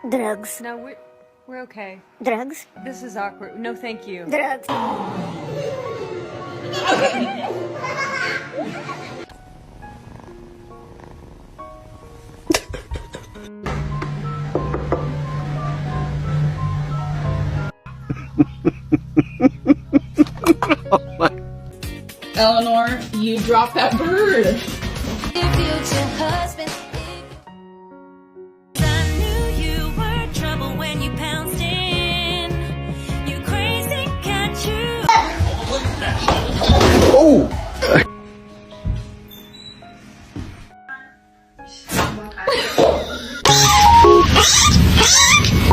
Drugs. No, we're okay. Drugs. This is awkward. No, thank you. Drugs. Eleanor, you dropped that bird. Oh!